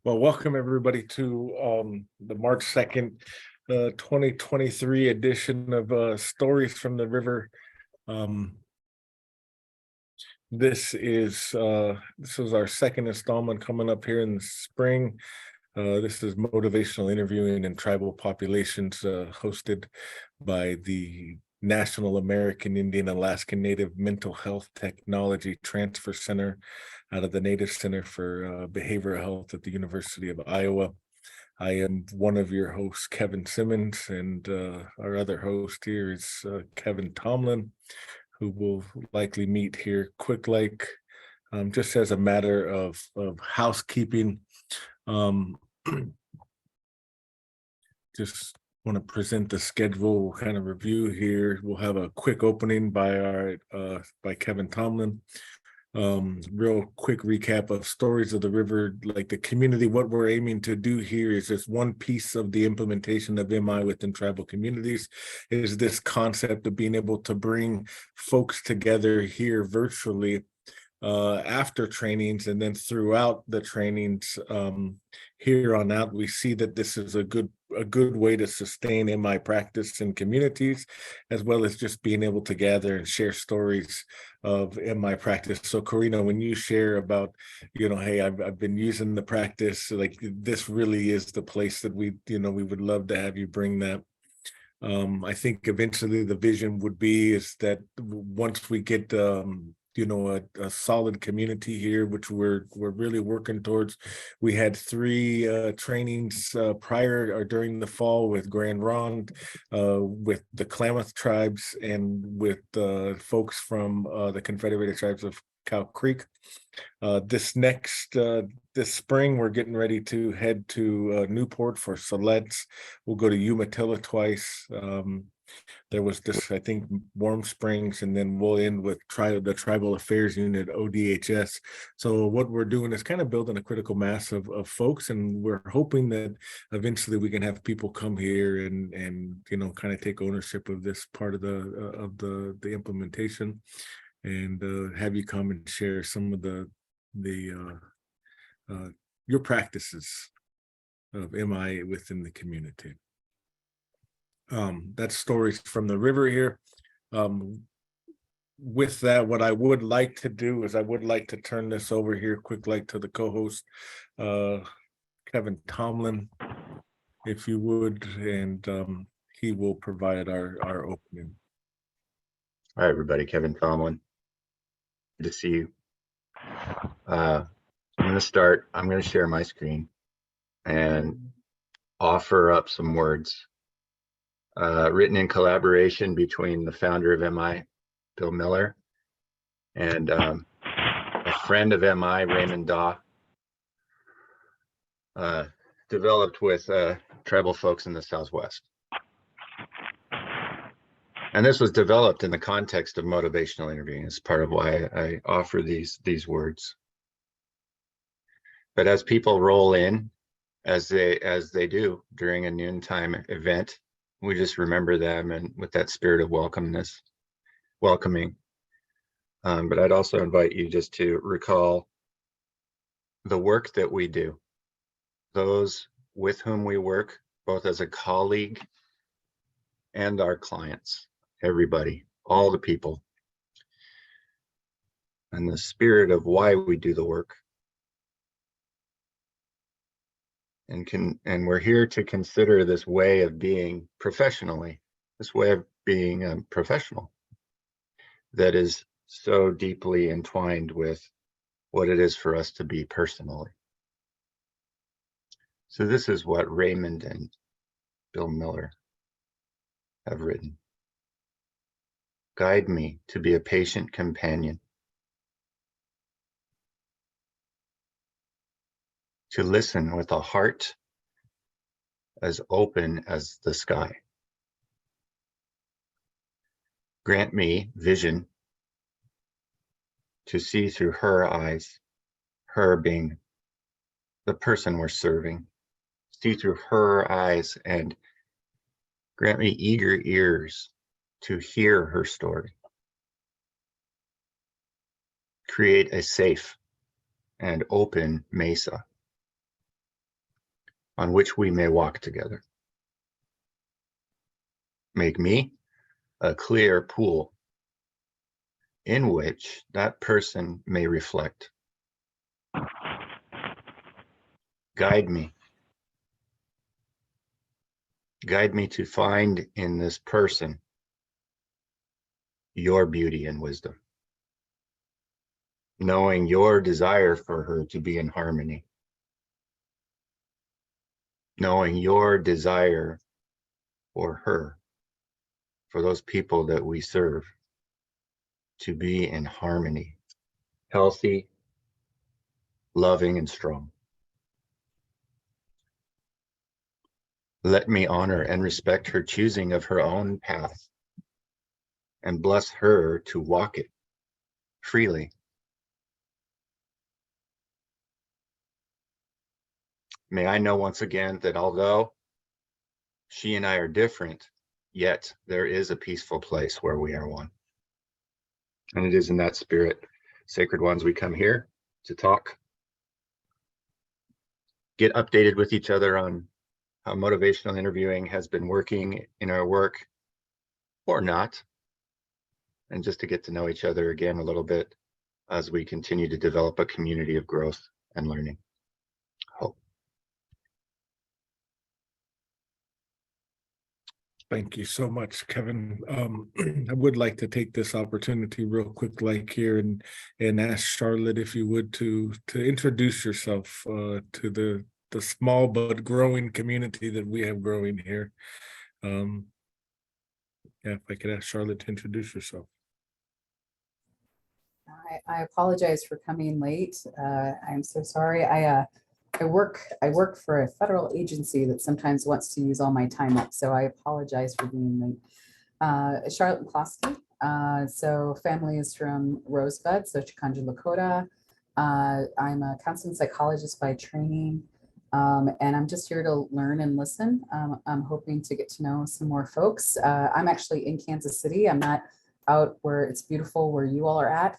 Well, welcome everybody to the March 2nd, 2023 edition of Stories from the River. Um, this is our second installment coming up here in the spring. This is motivational interviewing in tribal populations, hosted by the National American Indian Alaskan Native Mental Health Technology Transfer Center out of the Native Center for Behavioral Health at the University of Iowa. I am one of your hosts, Kevin Simmons, and our other host here is Kevin Tomlin, who will likely meet here quick like. Just as a matter of housekeeping, um, just want to present the schedule kind of review here. We'll have a quick opening by Kevin Tomlin. Real quick recap of Stories of the River, like the community. What we're aiming to do here is just one piece of the implementation of MI within tribal communities, is this concept of being able to bring folks together here virtually after trainings, and then throughout the trainings here on out. We see that this is a good way to sustain MI practice in communities, as well as just being able to gather and share stories of MI practice. So Karina, when you share about, hey, I've been using the practice, like this really is the place that we would love to have you bring that. I think eventually the vision would be is that once we get a solid community here, which we're really working towards. We had three trainings prior or during the fall with Grand Ronde, with the Klamath tribes, and with folks from the Confederated Tribes of Cow Creek. This spring, we're getting ready to head to Newport for Siletz. We'll go to Umatilla twice. There was this, I think, Warm Springs, and then we'll end with the Tribal Affairs Unit, ODHS. So what we're doing is kind of building a critical mass of folks, and we're hoping that eventually we can have people come here and kind of take ownership of this part of the implementation, and have you come and share some of the your practices of MI within the community. That's Stories from the River here. With that, what I would like to do is I would like to turn this over here quick like to the co-host, Kevin Tomlin, if you would, and he will provide our opening. Hi, everybody. Kevin Tomlin. Good to see you. I'm going to start. I'm going to share my screen and offer up some words written in collaboration between the founder of MI, Bill Miller, and a friend of MI, Raymond Daw, developed with tribal folks in the Southwest. And this was developed in the context of motivational interviewing. It's part of why I offer these words. But as people roll in, as they do during a noontime event, we just remember them and with that spirit of welcoming. But I'd also invite you just to recall the work that we do, those with whom we work, both as a colleague and our clients, everybody, all the people, and the spirit of why we do the work. And we're here to consider this way of being professionally, this way of being professional that is so deeply entwined with what it is for us to be personally. So this is what Raymond and Bill Miller have written. Guide me to be a patient companion, to listen with a heart as open as the sky. Grant me vision to see through her eyes, her being the person we're serving, see through her eyes, and grant me eager ears to hear her story. Create a safe and open mesa on which we may walk together. Make me a clear pool in which that person may reflect. Guide me. Guide me to find in this person your beauty and wisdom, knowing your desire for her to be in harmony, knowing your desire for her, for those people that we serve, to be in harmony, healthy, loving, and strong. Let me honor and respect her choosing of her own path and bless her to walk it freely. May I know once again that although she and I are different, yet there is a peaceful place where we are one. And it is in that spirit, sacred ones, we come here to talk, get updated with each other on how motivational interviewing has been working in our work or not, and just to get to know each other again a little bit as we continue to develop a community of growth and learning. Hope. Thank you so much, Kevin. I would like to take this opportunity real quick, like here, and ask Charlotte if you would to introduce yourself to the small but growing community that we have growing here. Yeah, if I could ask Charlotte to introduce yourself. I apologize for coming late. I'm so sorry. I work for a federal agency that sometimes wants to use all my time up, so I apologize for being late. Charlotte McCloskey. So family is from Rosebud, so Chikanji, Lakota. I'm a counseling psychologist by training, and I'm just here to learn and listen. I'm hoping to get to know some more folks. I'm actually in Kansas City. I'm not out where it's beautiful where you all are at.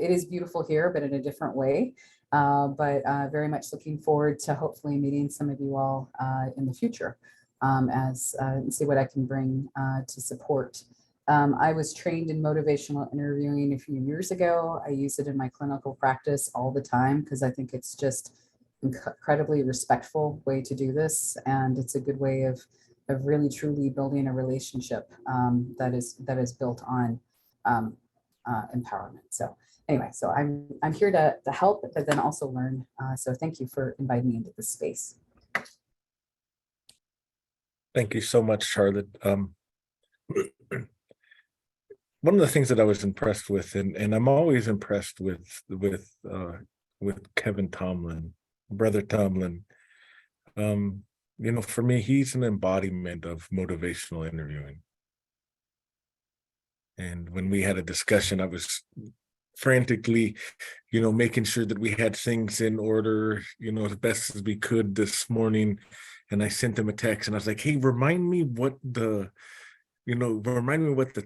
It is beautiful here, but in a different way. But very much looking forward to hopefully meeting some of you all in the future as and see what I can bring to support. I was trained in motivational interviewing a few years ago. I use it in my clinical practice all the time because I think it's just incredibly respectful way to do this, and it's a good way of really truly building a relationship that is built on empowerment. So anyway, so I'm here to help, but then also learn. So thank you for inviting me into this space. Thank you so much, Charlotte. One of the things that I was impressed with, and I'm always impressed with Kevin Tomlin, Brother Tomlin. You know, for me, he's an embodiment of motivational interviewing. And when we had a discussion, I was frantically, you know, making sure that we had things in order, you know, as best as we could this morning. And I sent him a text and I was like, hey, remind me what the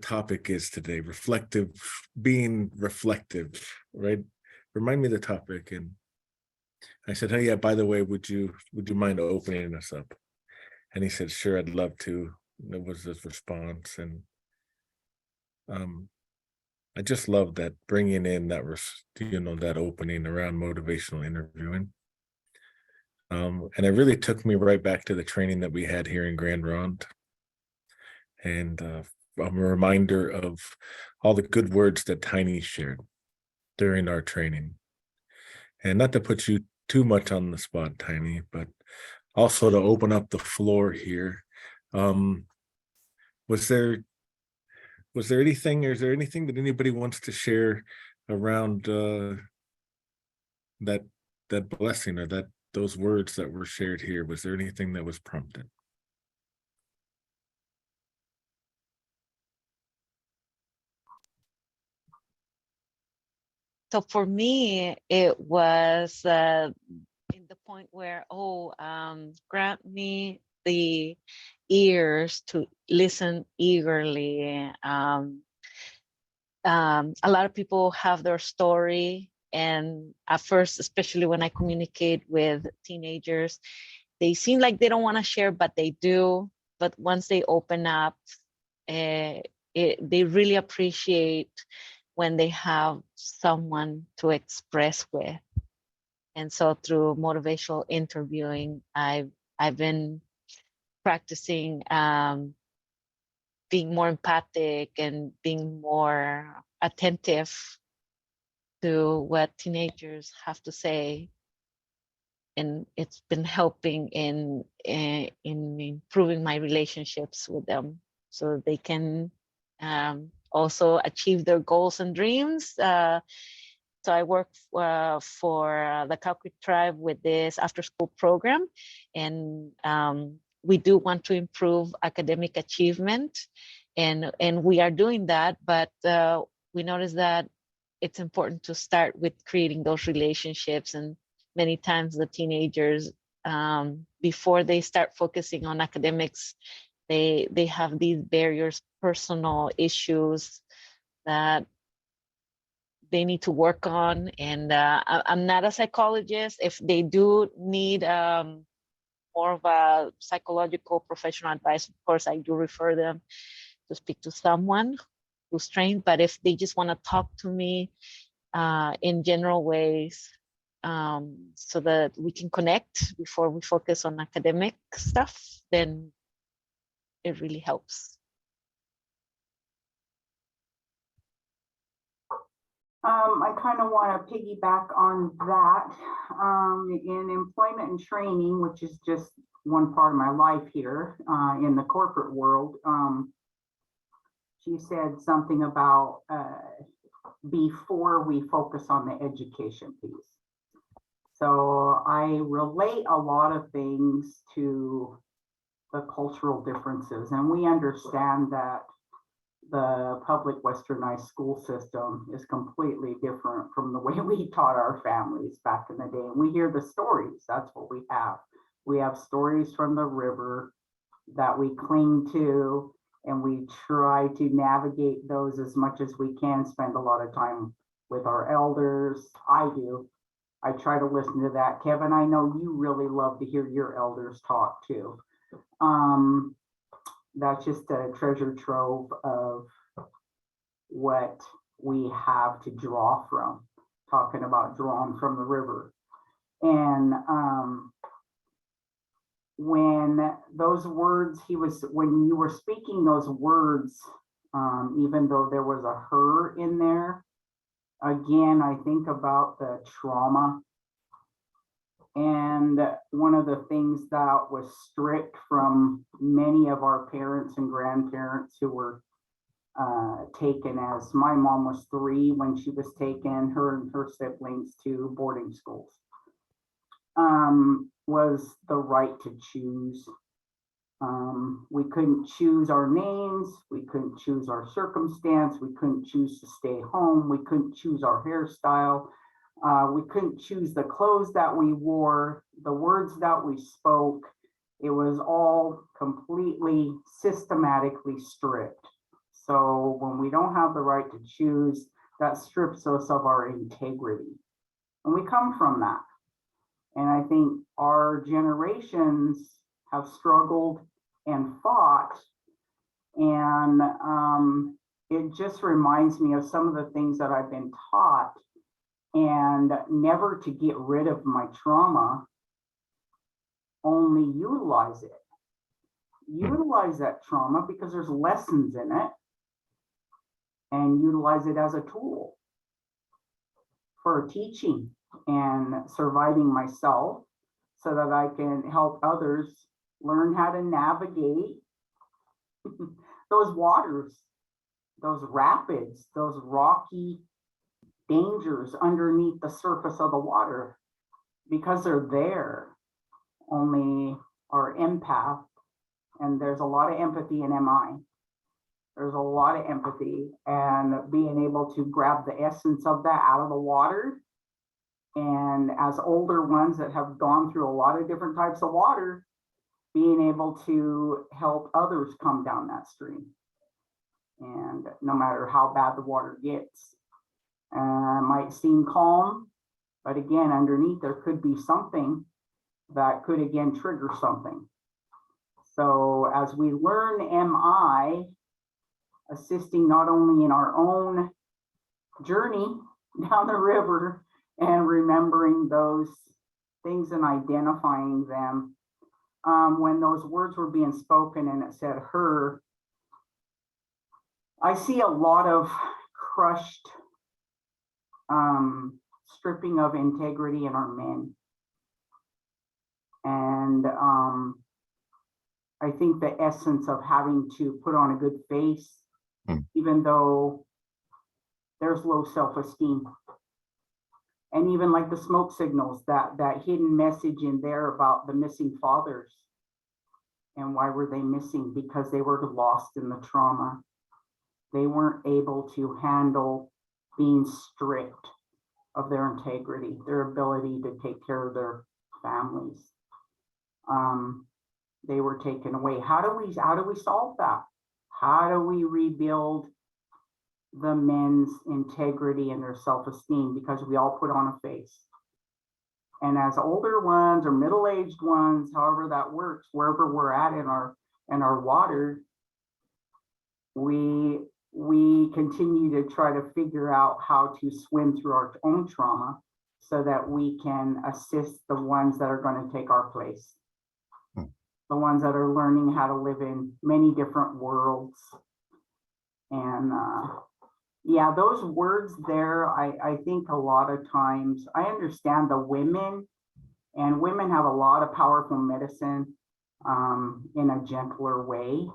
topic is today. Being reflective, right? Remind me the topic. And I said, hey, yeah, by the way, would you mind opening us up? And he said, sure, I'd love to. That was his response. And I just love that, bringing in that, that opening around motivational interviewing. And it really took me right back to the training that we had here in Grand Ronde. And I'm a reminder of all the good words that Tiny shared during our training. And not to put you too much on the spot, Tiny, but also to open up the floor here. Was there anything, or is there anything that anybody wants to share around that blessing, or those words that were shared here? Was there anything that was prompted? So for me, it was in the point where, grant me the ears to listen eagerly. A lot of people have their story, and at first, especially when I communicate with teenagers, they seem like they don't want to share, but they do. But once they open up, they really appreciate when they have someone to express with. And so through motivational interviewing, I've been practicing being more empathic and being more attentive to what teenagers have to say. And it's been helping in improving my relationships with them so they can also achieve their goals and dreams. So I work for the Cow Creek Tribe with this after school program, and we do want to improve academic achievement, and we are doing that, but we notice that it's important to start with creating those relationships. And many times the teenagers, before they start focusing on academics, they have these barriers, personal issues that they need to work on. And I'm not a psychologist. If they do need more of a psychological professional advice, of course, I do refer them to speak to someone who's trained. But if they just want to talk to me in general ways, so that we can connect before we focus on academic stuff, then it really helps. I kind of want to piggyback on that. In employment and training, which is just one part of my life here in the corporate world, she said something about before we focus on the education piece. So I relate a lot of things to the cultural differences, and we understand that the public westernized school system is completely different from the way we taught our families back in the day. And we hear the stories, that's what we have. We have stories from the river that we cling to, and we try to navigate those as much as we can, spend a lot of time with our elders. I do. I try to listen to that. Kevin, I know you really love to hear your elders talk too. That's just a treasure trove of what we have to draw from, talking about drawing from the river. And when those words, when you were speaking those words, even though there was a her in there, again, I think about the trauma. And one of the things that was stripped from many of our parents and grandparents who were taken, as my mom was 3 when she was taken, her and her siblings, to boarding schools, was the right to choose. We couldn't choose our names, we couldn't choose our circumstance, we couldn't choose to stay home, we couldn't choose our hairstyle. We couldn't choose the clothes that we wore, the words that we spoke. It was all completely systematically stripped. So when we don't have the right to choose, that strips us of our integrity. And we come from that. And I think our generations have struggled and fought. And it just reminds me of some of the things that I've been taught, and never to get rid of my trauma, only utilize it. Utilize that trauma because there's lessons in it, and utilize it as a tool for teaching and surviving myself so that I can help others learn how to navigate those waters, those rapids, those rocky dangers underneath the surface of the water, because they're there. Only our empath, and there's a lot of empathy in MI. There's a lot of empathy, and being able to grab the essence of that out of the water. And as older ones that have gone through a lot of different types of water, being able to help others come down that stream. And no matter how bad the water gets, might seem calm, but again, underneath there could be something that could again trigger something. So as we learn MI, assisting not only in our own journey down the river and remembering those things and identifying them, when those words were being spoken and it said her, I see a lot of crushed stripping of integrity in our men. And I think the essence of having to put on a good face, even though there's low self-esteem. And even like the smoke signals, that hidden message in there about the missing fathers. And why were they missing? Because they were lost in the trauma. They weren't able to handle being stripped of their integrity, their ability to take care of their families. They were taken away. How do we solve that? How do we rebuild the men's integrity and their self-esteem? Because we all put on a face. And as older ones or middle-aged ones, however that works, wherever we're at in our water, we continue to try to figure out how to swim through our own trauma so that we can assist the ones that are going to take our place. The ones that are learning how to live in many different worlds. And yeah, those words there, I think a lot of times, I understand the women, and women have a lot of powerful medicine in a gentler way.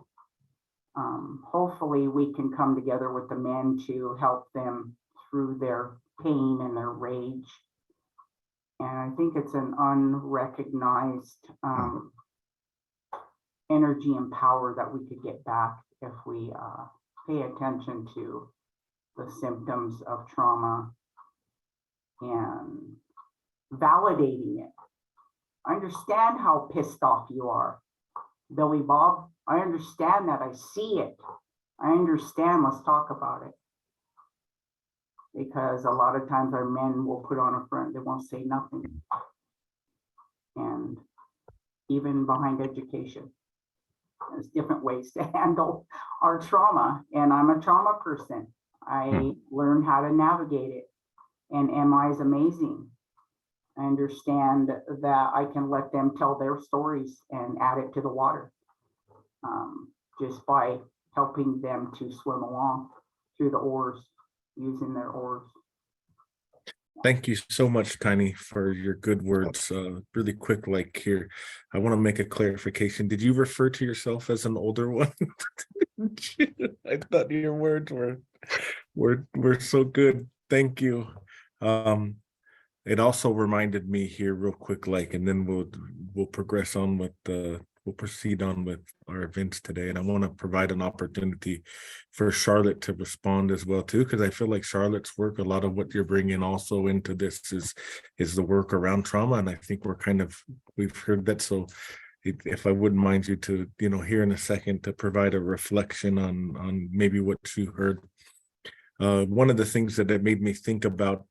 Hopefully we can come together with the men to help them through their pain and their rage. And I think it's an unrecognized energy and power that we could get back if we pay attention to the symptoms of trauma and validating it. I understand how pissed off you are, Billy Bob. I understand that. I see it. I understand. Let's talk about it. Because a lot of times our men will put on a front, they won't say nothing. And even behind education, there's different ways to handle our trauma. And I'm a trauma person. I learned how to navigate it. And MI is amazing. I understand that I can let them tell their stories and add it to the water. Just by helping them to swim along through the oars, using their oars. Thank you so much, Tiny, for your good words. Really quick, like here, I want to make a clarification. Did you refer to yourself as an older one? I thought your words were so good. Thank you. It also reminded me here real quick, like, and then we'll progress on with we'll proceed on with our events today. And I want to provide an opportunity for Charlotte to respond as well too, because I feel like Charlotte's work, a lot of what you're bringing also into this is the work around trauma. And I think we've heard that. So if I wouldn't mind you to, here in a second to provide a reflection on maybe what you heard. One of the things that it made me think about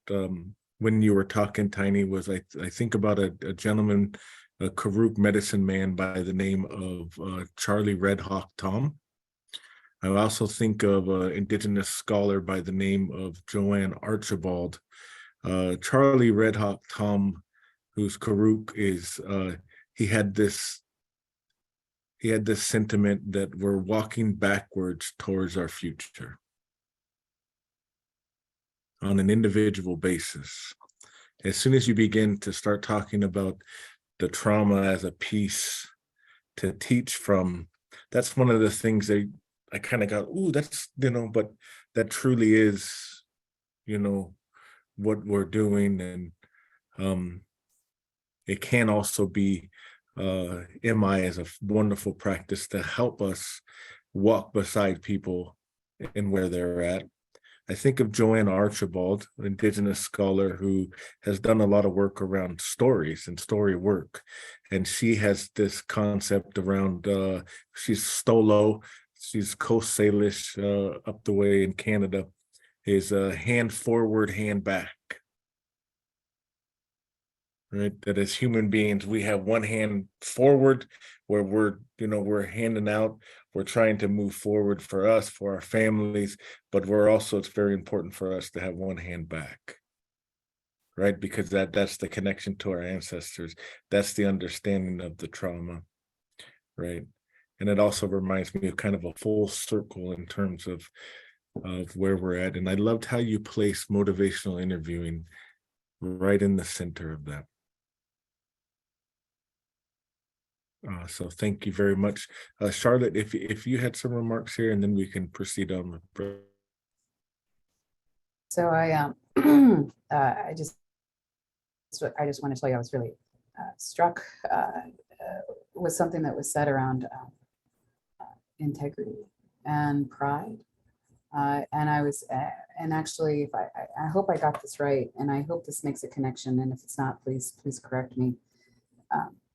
when you were talking, Tiny, was I think about a gentleman, a Karuk medicine man by the name of Charlie Red Hawk Tom. I also think of an indigenous scholar by the name of Joanne Archibald. Charlie Red Hawk Tom, who's Karuk, is he had this sentiment that we're walking backwards towards our future on an individual basis. As soon as you begin to start talking about the trauma as a piece to teach from, that's one of the things that I kind of got, ooh, that's, but that truly is, what we're doing. And it can also be MI as a wonderful practice to help us walk beside people and where they're at. I think of Joanne Archibald, an indigenous scholar who has done a lot of work around stories and story work. And she has this concept around, she's Stolo, she's Coast Salish up the way in Canada, is hand forward, hand back. right? That as human beings, we have one hand forward where we're handing out, we're trying to move forward for us, for our families, but it's very important for us to have one hand back, right? Because that's the connection to our ancestors. That's the understanding of the trauma, right? And it also reminds me of kind of a full circle in terms of where we're at. And I loved how you placed motivational interviewing right in the center of that. So thank you very much. Charlotte, if you had some remarks here, and then we can proceed on with. So I just want to tell you, I was really struck with something that was said around integrity and pride. And I was, and actually, if I hope I got this right, and I hope this makes a connection. And if it's not, please correct me.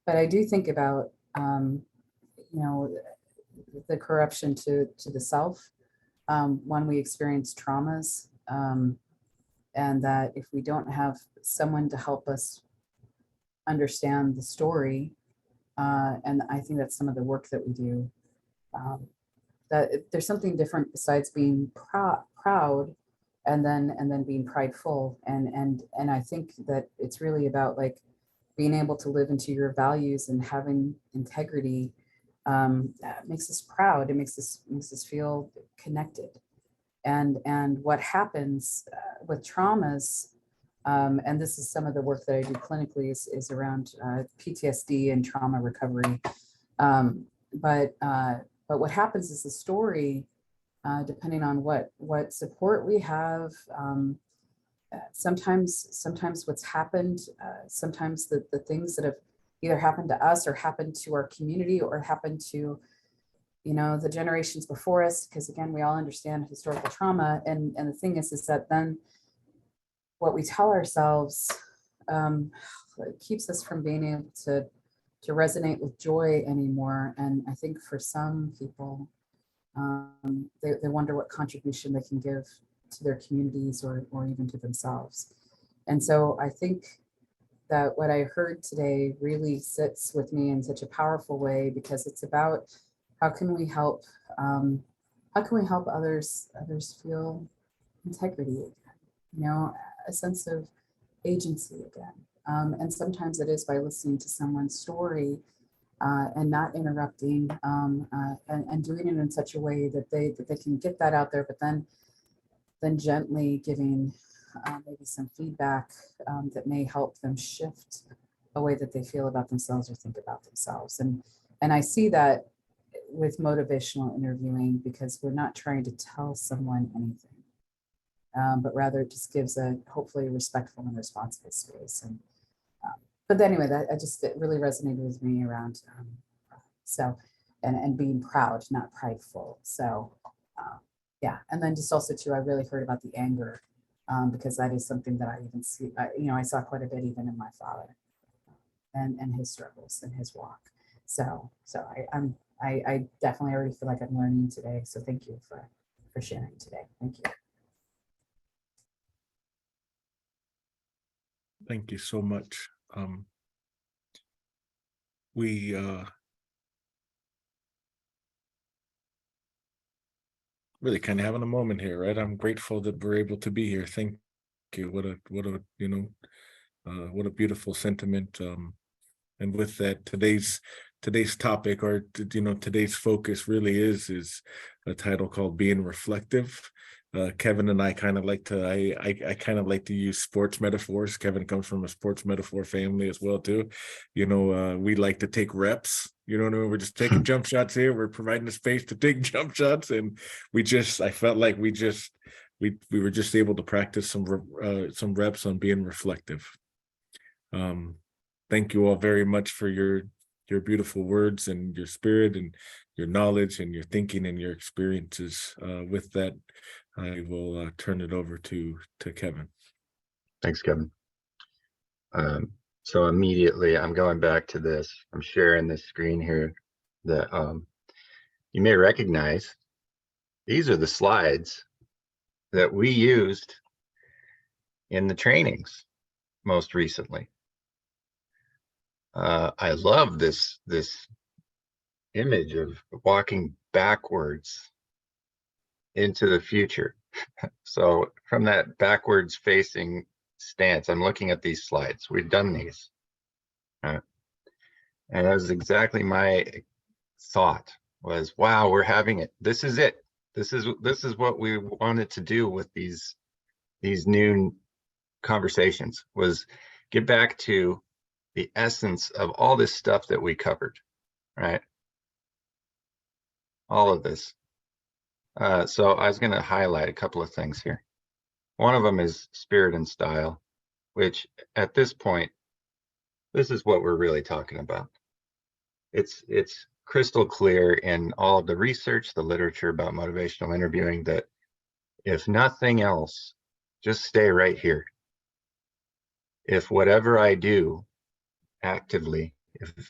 But I do think about, you know, the corruption to the self when we experience traumas, and that if we don't have someone to help us understand the story, and I think that's some of the work that we do, that there's something different besides being proud and then being prideful, and I think that it's really about like being able to live into your values and having integrity. Makes us proud. It makes us feel connected. And what happens with traumas, and this is some of the work that I do clinically, is around PTSD and trauma recovery. But what happens is the story, depending on what support we have, sometimes what's happened, sometimes the things that have either happened to us or happened to our community or happened to, you know, the generations before us, because again, we all understand historical trauma. And the thing is that then what we tell ourselves keeps us from being able to resonate with joy anymore. And I think for some people, they wonder what contribution they can give to their communities or even to themselves. And so I think that what I heard today really sits with me in such a powerful way, because it's about how can we help others feel integrity again, you know, a sense of agency again. And sometimes it is by listening to someone's story and not interrupting, and doing it in such a way that they can get that out there, but then gently giving maybe some feedback that may help them shift a way that they feel about themselves or think about themselves. And I see that with motivational interviewing, because we're not trying to tell someone anything, but rather it just gives a hopefully respectful and responsible space. And but anyway, it really resonated with me around and being proud, not prideful. So yeah, and then just also too, I really heard about the anger, because that is something that I even see, you know, I saw quite a bit even in my father and his struggles and his walk. So I definitely already feel like I'm learning today. So thank you for sharing today. Thank you. Thank you so much. We really kind of having a moment here, right? I'm grateful that we're able to be here. Thank you. What a what a beautiful sentiment. And with that, today's topic, or today's focus really is a title called Being Reflective. Kevin and I kind of like to I kind of like to use sports metaphors. Kevin comes from a sports metaphor family as well too. We like to take reps. You know what I mean? We're just taking jump shots here. We're providing the space to take jump shots, and I felt like we were just able to practice some reps on being reflective. Thank you all very much for your beautiful words and your spirit and your knowledge and your thinking and your experiences. With that, I will turn it over to Kevin. Thanks, Kevin. So immediately I'm going back to this. I'm sharing this screen here that you may recognize. These are the slides that we used in the trainings most recently. I love this image of walking backwards into the future. So from that backwards facing stance, I'm looking at these slides. We've done these. And that was exactly my thought was, wow, we're having it. This is it. This is what we wanted to do with these new conversations, was get back to the essence of all this stuff that we covered, right? All of this. So I was going to highlight a couple of things here. One of them is spirit and style, which at this point, this is what we're really talking about. It's crystal clear in all of the research, the literature about motivational interviewing, that if nothing else, just stay right here. If whatever I do actively,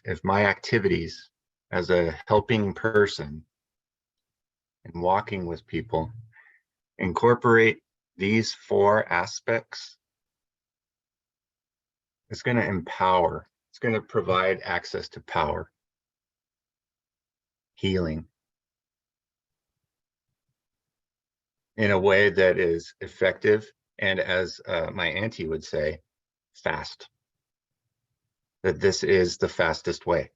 if my activities as a helping person and walking with people incorporate these 4 aspects, it's going to empower, it's going to provide access to power, healing, in a way that is effective, and as my auntie would say, fast. That this is the fastest way.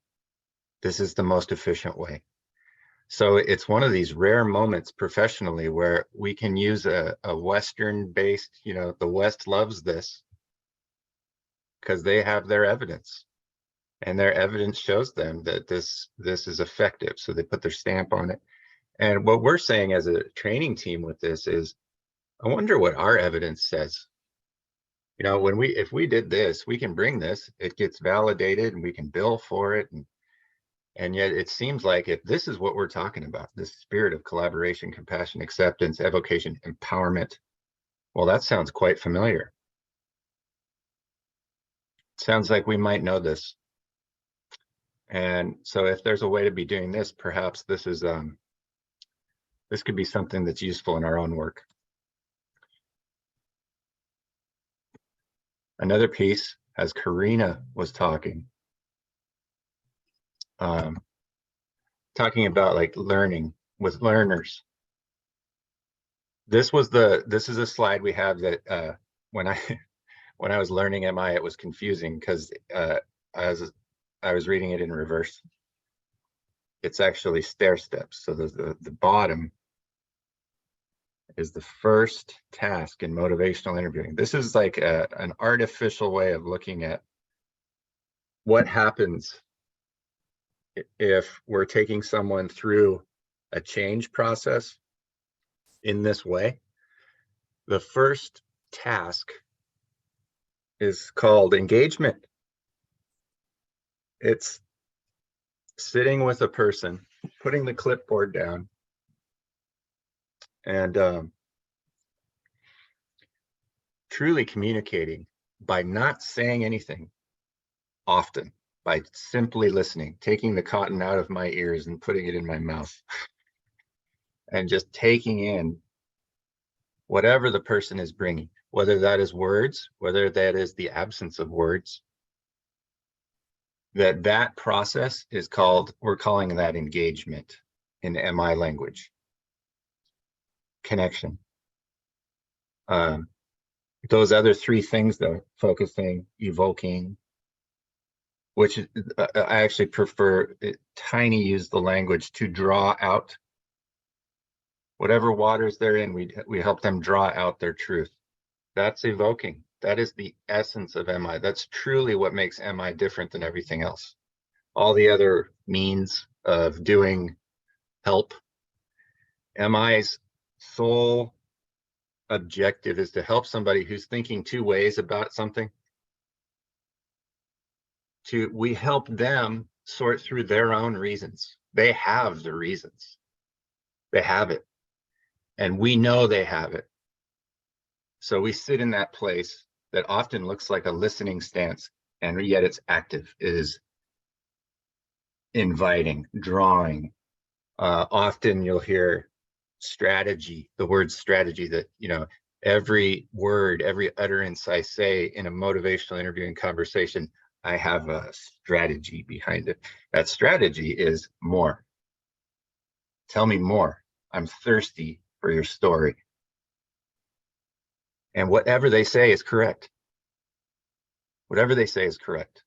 This is the most efficient way. So it's one of these rare moments professionally where we can use a Western-based, the West loves this because they have their evidence, and their evidence shows them that this is effective. So they put their stamp on it. And what we're saying as a training team with this is, I wonder what our evidence says. If we did this, we can bring this, it gets validated and we can bill for it. And yet it seems like if this is what we're talking about, this spirit of collaboration, compassion, acceptance, evocation, empowerment, well, that sounds quite familiar. It sounds like we might know this. And so if there's a way to be doing this, perhaps this is this could be something that's useful in our own work. Another piece, as Karina was talking about like learning with learners. This is a slide we have that when I was learning MI, it was confusing because I was reading it in reverse. It's actually stair steps. So the bottom is the first task in motivational interviewing. This is like an artificial way of looking at what happens if we're taking someone through a change process in this way. The first task is called engagement. It's sitting with a person, putting the clipboard down, and truly communicating by not saying anything often, by simply listening, taking the cotton out of my ears and putting it in my mouth, and just taking in whatever the person is bringing, whether that is words, whether that is the absence of words. That process is called, we're calling that engagement in MI language. Connection. Those other 3 things though, focusing, evoking, which I actually prefer, Tiny used the language to draw out whatever waters they're in. We help them draw out their truth. That's evoking. That is the essence of MI. That's truly what makes MI different than everything else. All the other means of doing help, MI's sole objective is to help somebody who's thinking 2 ways about something. We help them sort through their own reasons. They have the reasons. They have it. And we know they have it. So we sit in that place that often looks like a listening stance, and yet it's active. It is inviting, drawing. Often you'll hear strategy, the word strategy, that, every word, every utterance I say in a motivational interviewing conversation I have a strategy behind it. That strategy is more. Tell me more. I'm thirsty for your story. And whatever they say is correct. Whatever they say is correct.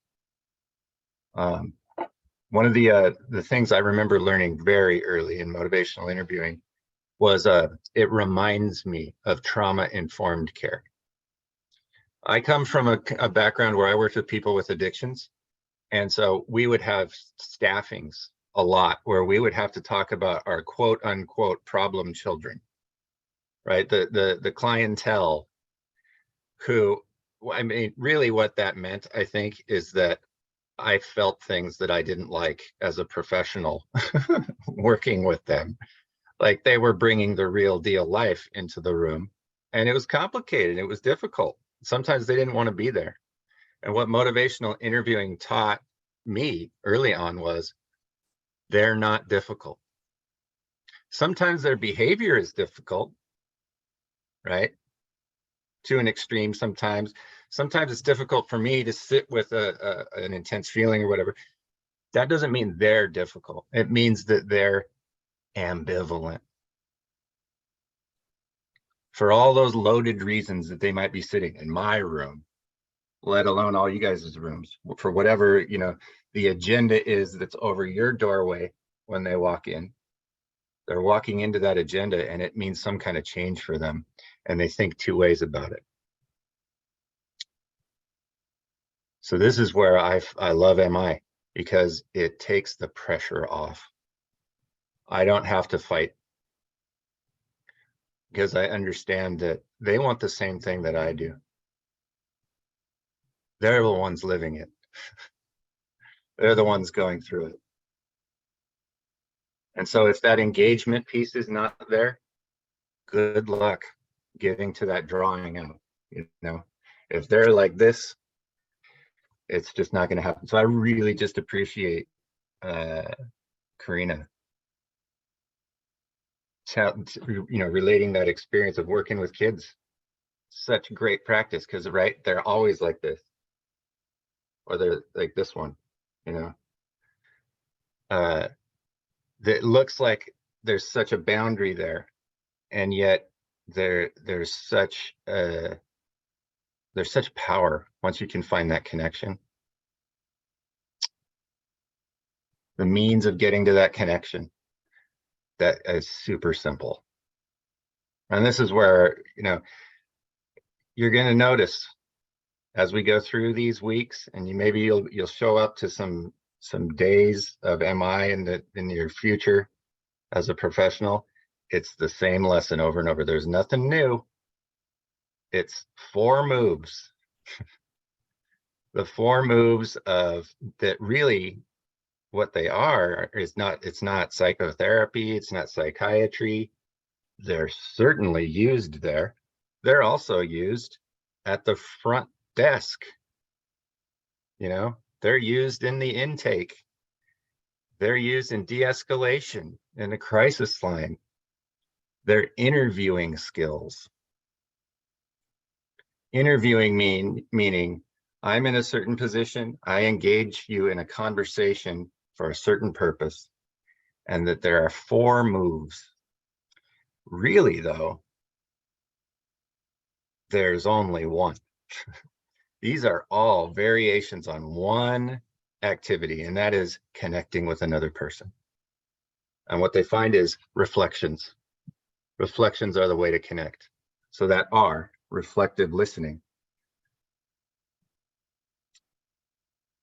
One of the things I remember learning very early in motivational interviewing was it reminds me of trauma-informed care. I come from a background where I worked with people with addictions. And so we would have staffings a lot where we would have to talk about our quote unquote problem children, right? The clientele who, I mean, really what that meant, I think, is that I felt things that I didn't like as a professional working with them. Like they were bringing the real deal life into the room, and it was complicated. It was difficult. Sometimes they didn't want to be there. And what motivational interviewing taught me early on was they're not difficult. Sometimes their behavior is difficult, right? To an extreme sometimes. Sometimes it's difficult for me to sit with an intense feeling or whatever. That doesn't mean they're difficult. It means that they're ambivalent. For all those loaded reasons that they might be sitting in my room, let alone all you guys' rooms, for whatever, you know, the agenda is that's over your doorway when they walk in. They're walking into that agenda and it means some kind of change for them, and they think two ways about it. So this is where I love MI, because it takes the pressure off. I don't have to fight, because I understand that they want the same thing that I do. They're the ones living it. They're the ones going through it. And so if that engagement piece is not there, good luck getting to that drawing out. You know, if they're like this, it's just not going to happen. So I really just appreciate Karina, you know, relating that experience of working with kids. Such great practice, because right, they're always like this, or they're like this one, you know. That looks like there's such a boundary there, and yet there's such power once you can find that connection. The means of getting to that connection, that is super simple. And this is where, you know, you're going to notice as we go through these weeks, and you'll show up to some days of MI in your future as a professional. It's the same lesson over and over. There's nothing new. It's 4 moves. The 4 moves of that, really what they are is it's not psychotherapy, it's not psychiatry. They're certainly used there. They're also used at the front desk. You know, they're used in the intake. They're used in de-escalation, in the crisis line. They're interviewing skills. Interviewing meaning I'm in a certain position, I engage you in a conversation for a certain purpose, and that there are 4 moves. Really though, there's only one. These are all variations on one activity, and that is connecting with another person. And what they find is reflections. Reflections are the way to connect. So that R, reflective listening,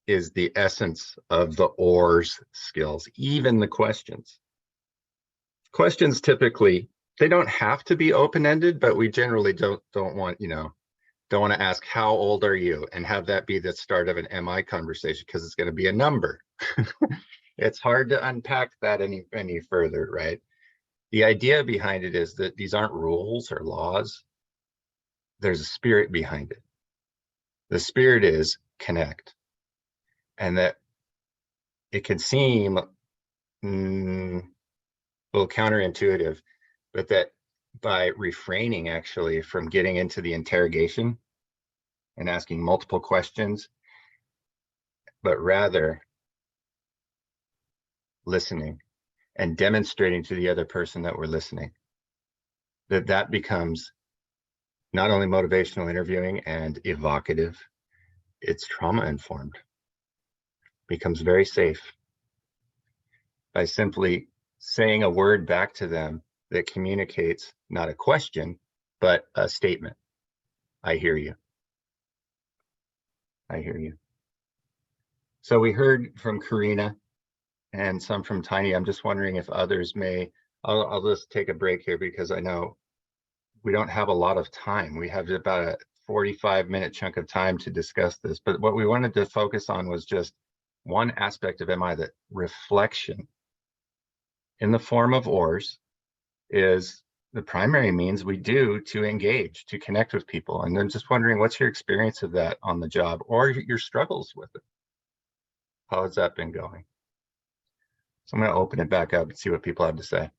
is the essence of the ORS skills, even the questions. Questions typically, they don't have to be open-ended, but we generally don't want, you know, don't want to ask how old are you and have that be the start of an MI conversation, because it's going to be a number. It's hard to unpack that any further, right? The idea behind it is that these aren't rules or laws. There's a spirit behind it. The spirit is connect. And that it can seem a little counterintuitive, but that by refraining actually from getting into the interrogation and asking multiple questions, but rather listening and demonstrating to the other person that we're listening. That becomes not only motivational interviewing and evocative, it's trauma informed. Becomes very safe by simply saying a word back to them that communicates not a question, but a statement. I hear you. I hear you. So we heard from Karina and some from Tiny. I'm just wondering if others may, I'll just take a break here because I know we don't have a lot of time. We have about a 45-minute chunk of time to discuss this, but what we wanted to focus on was just one aspect of MI, that reflection in the form of ORS is the primary means we do to engage, to connect with people. And I'm just wondering, what's your experience of that on the job or your struggles with it? How has that been going? So I'm going to open it back up and see what people have to say.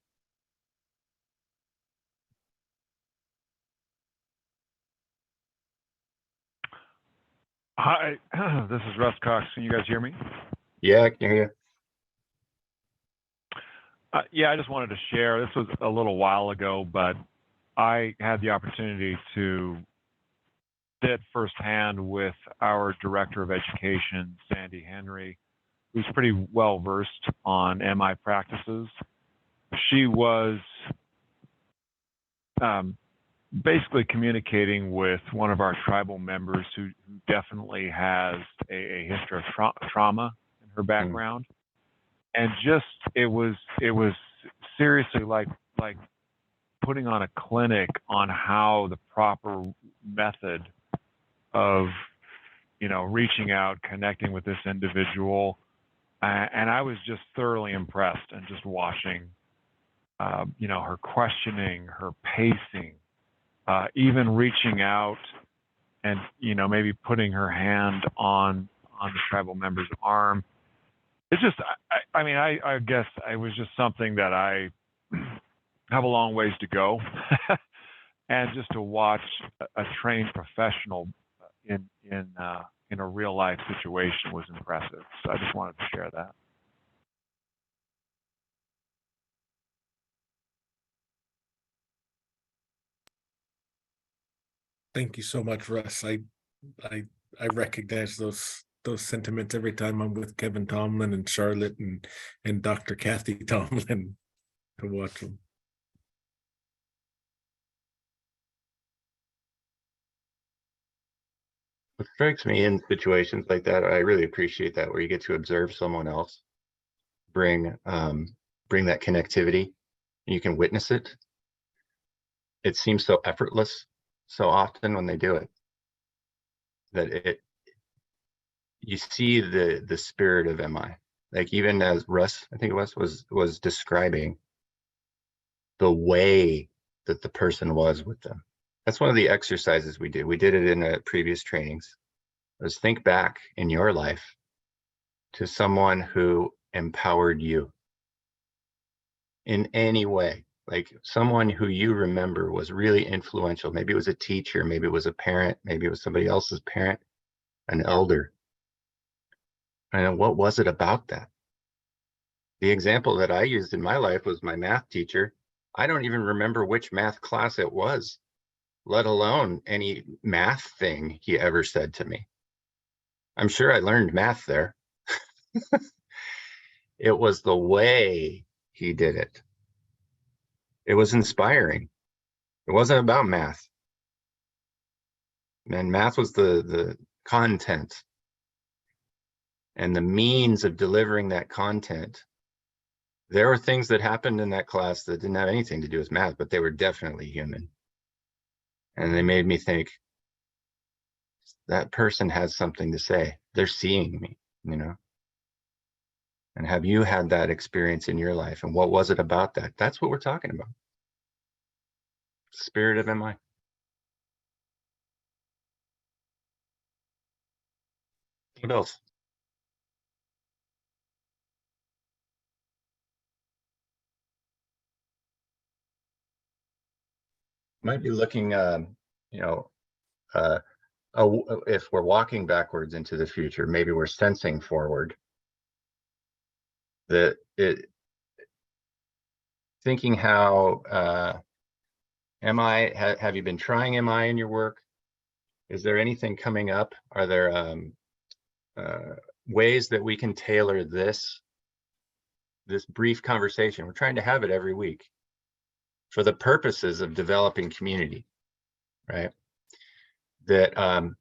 Hi, this is Russ Cox. Can you guys hear me? Yeah, I can hear you. Yeah, I just wanted to share. This was a little while ago, but I had the opportunity to sit firsthand with our Director of Education, Sandy Henry, who's pretty well versed on MI practices. She was basically communicating with one of our tribal members who definitely has a history of trauma in her background. And just it was seriously like putting on a clinic on how the proper method of reaching out, connecting with this individual, and I was just thoroughly impressed and just watching her questioning, her pacing, even reaching out and maybe putting her hand on the tribal member's arm. It's just, I guess it was just something that I have a long ways to go. And just to watch a trained professional in a real life situation was impressive. So I just wanted to share that. Thank you so much, Russ. I recognize those sentiments every time I'm with Kevin Tomlin and Charlotte and Dr. Kathy Tomlin to watch them. What strikes me in situations like that, I really appreciate that, where you get to observe someone else bring that connectivity, and you can witness it. It seems so effortless so often when they do it, that you see the spirit of MI. Like, even as Russ, I think it was describing the way that the person was with them. That's one of the exercises we did. We did it in previous trainings. Was think back in your life to someone who empowered you in any way, like someone who you remember was really influential. Maybe it was a teacher, maybe it was a parent, maybe it was somebody else's parent, an elder. And what was it about that? The example that I used in my life was my math teacher. I don't even remember which math class it was, let alone any math thing he ever said to me. I'm sure I learned math there. It was the way he did it. It was inspiring. It wasn't about math. And math was the content and the means of delivering that content. There were things that happened in that class that didn't have anything to do with math, but they were definitely human. And they made me think, that person has something to say. They're seeing me, And have you had that experience in your life? And what was it about that? That's what we're talking about. Spirit of MI. What else? Might be looking, if we're walking backwards into the future, maybe we're sensing forward. Thinking how, have you been trying MI in your work? Is there anything coming up? Are there ways that we can tailor this brief conversation? We're trying to have it every week for the purposes of developing community, right? That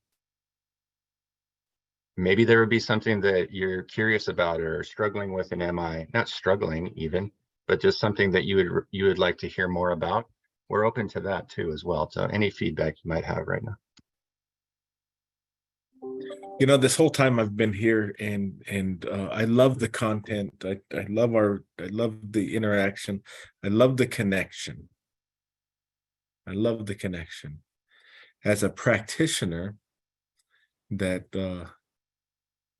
maybe there would be something that you're curious about or struggling with in MI, not struggling even, but just something that you would like to hear more about. We're open to that too as well. So any feedback you might have right now. You know, this whole time I've been here, and I love the content. I love the interaction. I love the connection. I love the connection. As a practitioner, that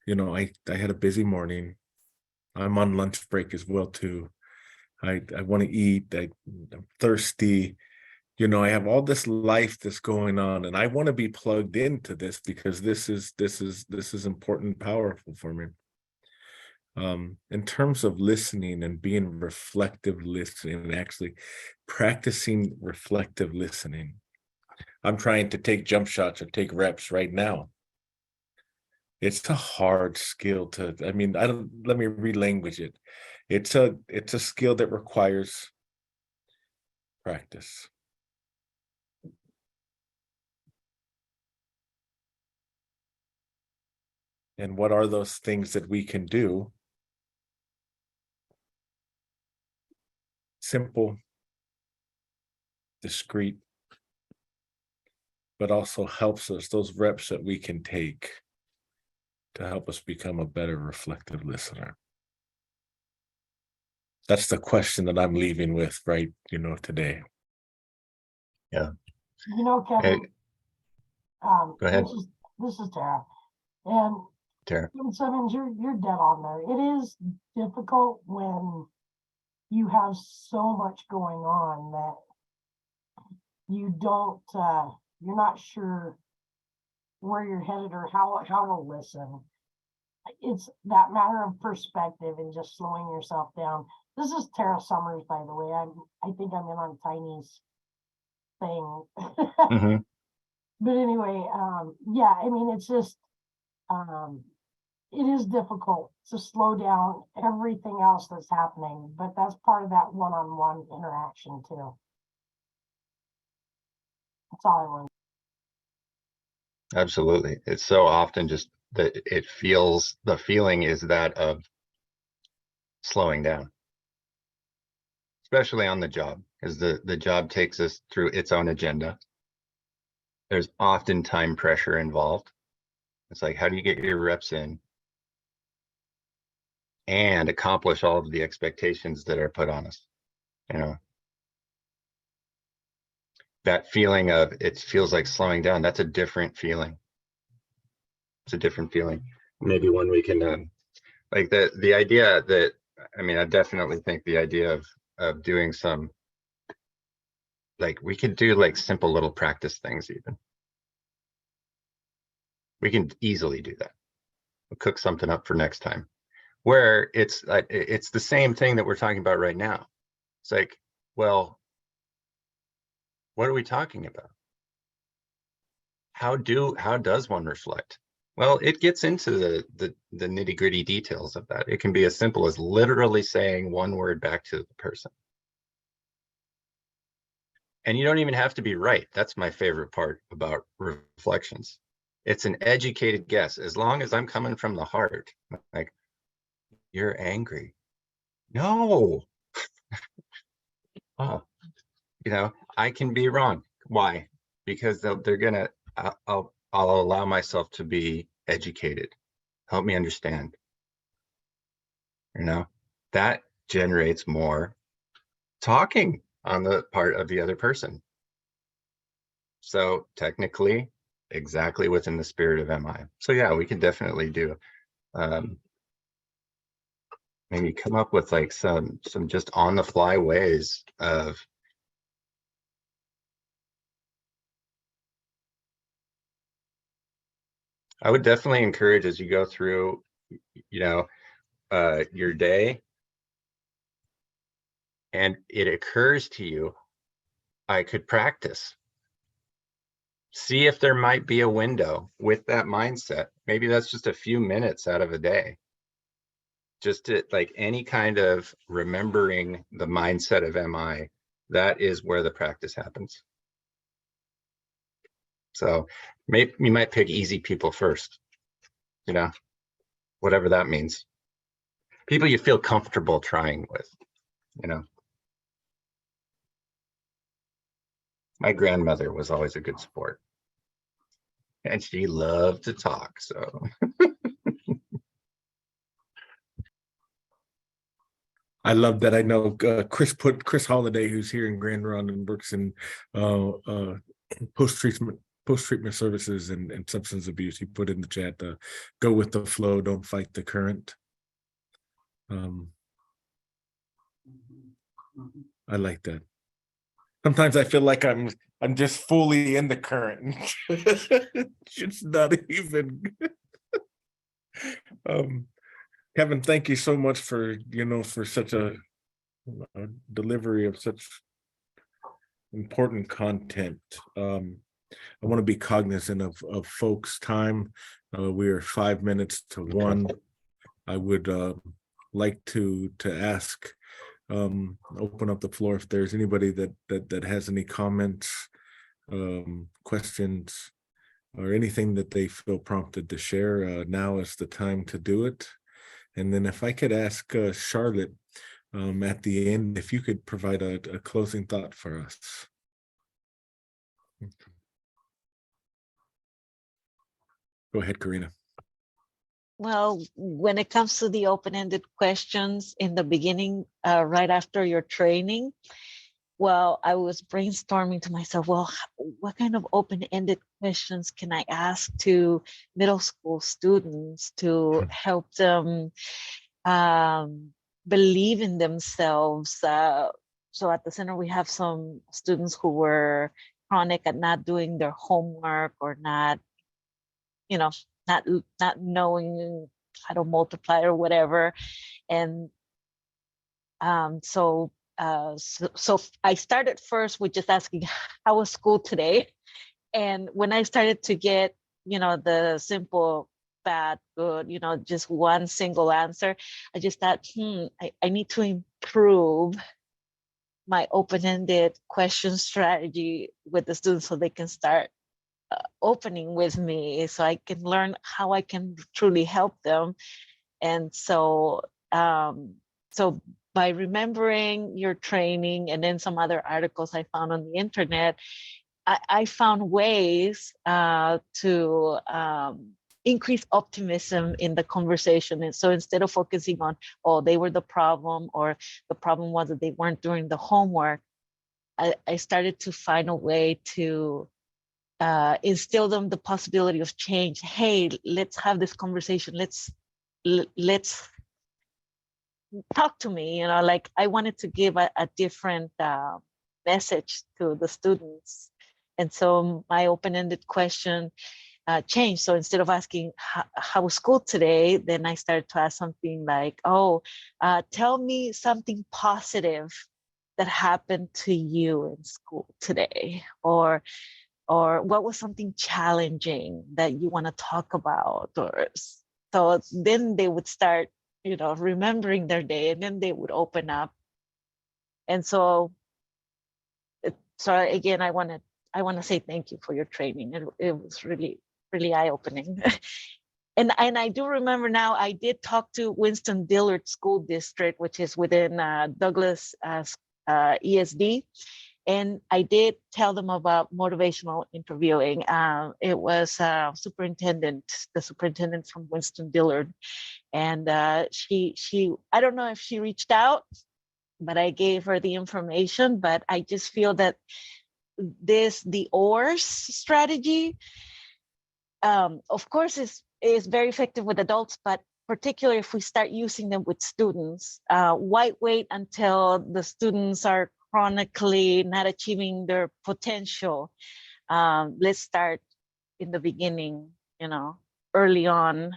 you know, I had a busy morning. I'm on lunch break as well too. I want to eat. I'm thirsty. You know, I have all this life that's going on, and I want to be plugged into this because this is important and powerful for me. In terms of listening and being reflective listening and actually practicing reflective listening, I'm trying to take jump shots or take reps right now. It's a hard skill to, I mean, let me relanguage it. It's a skill that requires practice. And what are those things that we can do? Simple, discreet, but also helps us, those reps that we can take to help us become a better reflective listener. That's the question that I'm leaving with, right? You know, today. Yeah. You know, Kevin, Go ahead. This is Tara. And Tara. Simmons, you're dead on there. It is difficult when you have so much going on that you don't, you're not sure where you're headed or how to listen. It's that matter of perspective and just slowing yourself down. This is Tara Summers, by the way. I think I'm in on Tiny's thing. Mm-hmm. But anyway, yeah, I mean, it's just, it is difficult to slow down everything else that's happening, but that's part of that one-on-one interaction too. That's all I want. Absolutely. It's so often just that the feeling is that of slowing down, especially on the job, because the job takes us through its own agenda. There's often time pressure involved. It's like, how do you get your reps in and accomplish all of the expectations that are put on us? You know, that feeling of it feels like slowing down, that's a different feeling. It's a different feeling. Maybe one we can, like the idea that, I mean, I definitely think the idea of doing some, like we could do like simple little practice things even. We can easily do that. We'll cook something up for next time. Where it's the same thing that we're talking about right now. It's like, well, what are we talking about? How does one reflect? Well, it gets into the nitty-gritty details of that. It can be as simple as literally saying one word back to the person. And you don't even have to be right. That's my favorite part about reflections. It's an educated guess. As long as I'm coming from the heart, like, you're angry. No. Oh, you know, I can be wrong. Why? Because they're gonna, I'll allow myself to be educated. Help me understand. You know, that generates more talking on the part of the other person. So technically, exactly within the spirit of MI. So yeah, we can definitely do maybe come up with like some just on the fly ways of I would definitely encourage as you go through, you know, your day, and it occurs to you, I could practice. See if there might be a window with that mindset. Maybe that's just a few minutes out of a day. Just to like any kind of remembering the mindset of MI, that is where the practice happens. So maybe you might pick easy people first, you know, whatever that means. People you feel comfortable trying with, you know. My grandmother was always a good sport. And she loved to talk, so. I love that. I know Chris Holiday, who's here in Grand Ronde and works in post-treatment services and substance abuse. He put in the chat, go with the flow, don't fight the current. I like that. Sometimes I feel like I'm just fully in the current. It's not even. Kevin, thank you so much for for such a delivery of such important content. I want to be cognizant of folks' time. We are 5 minutes to 1. I would like to ask, open up the floor if there's anybody that has any comments, questions, or anything that they feel prompted to share. Now is the time to do it. And then if I could ask Charlotte at the end, if you could provide a closing thought for us. Go ahead, Karina. Well, when it comes to the open-ended questions in the beginning, right after your training, well, I was brainstorming to myself, well, what kind of open-ended questions can I ask to middle school students to help them believe in themselves? So at the center, we have some students who were chronic at not doing their homework or not, not knowing how to multiply or whatever. And so I started first with just asking, how was school today? And when I started to get, the simple, bad, good, just one single answer, I just thought, I need to improve my open-ended question strategy with the students so they can start opening with me, so I can learn how I can truly help them. And so, so by remembering your training and then some other articles I found on the internet, I found ways to increase optimism in the conversation. And so instead of focusing on, oh, they were the problem, or the problem was that they weren't doing the homework, I started to find a way to instill them the possibility of change. Hey, let's have this conversation. Let's talk to me. Like I wanted to give a different message to the students. And so my open-ended question changed. So instead of asking how was school today, then I started to ask something like, oh, tell me something positive that happened to you in school today, or what was something challenging that you want to talk about? Or so then they would start, remembering their day, and then they would open up. And so again, I want to say thank you for your training. It was really, really eye-opening. And I do remember now, I did talk to Winston Dillard School District, which is within Douglas ESD. And I did tell them about motivational interviewing. It was the superintendent from Winston Dillard. And she, I don't know if she reached out, but I gave her the information. But I just feel that the ORS strategy, of course, is very effective with adults, but particularly if we start using them with students, why wait until the students are chronically not achieving their potential? Let's start in the beginning, early on.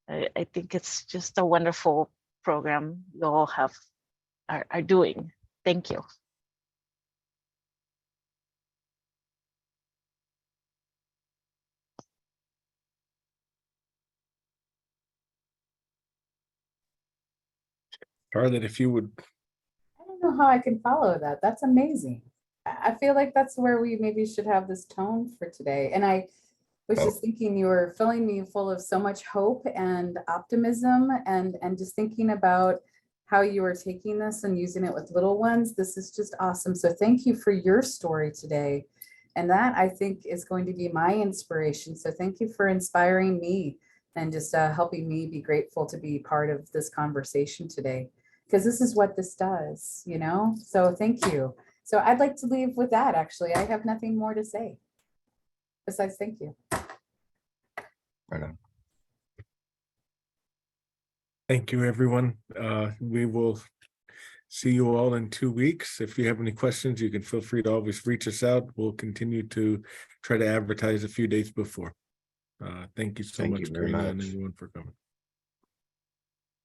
I think it's just a wonderful program you all are doing. Thank you. Charlotte, if you would, I don't know how I can follow that. That's amazing. I feel like that's where we maybe should have this tone for today. And I was Oh. just thinking you were filling me full of so much hope and optimism and just thinking about how you are taking this and using it with little ones. This is just awesome. So thank you for your story today. And that I think is going to be my inspiration. So thank you for inspiring me and just helping me be grateful to be part of this conversation today. Because this is what this does, you know? So thank you. So I'd like to leave with that, actually. I have nothing more to say. Besides, thank you. Right on. thank you, everyone. We will see you all in 2 weeks. If you have any questions, you can feel free to always reach us out. We'll continue to try to advertise a few days before. Thank you so Thank much, you very Karina, and much. everyone for coming.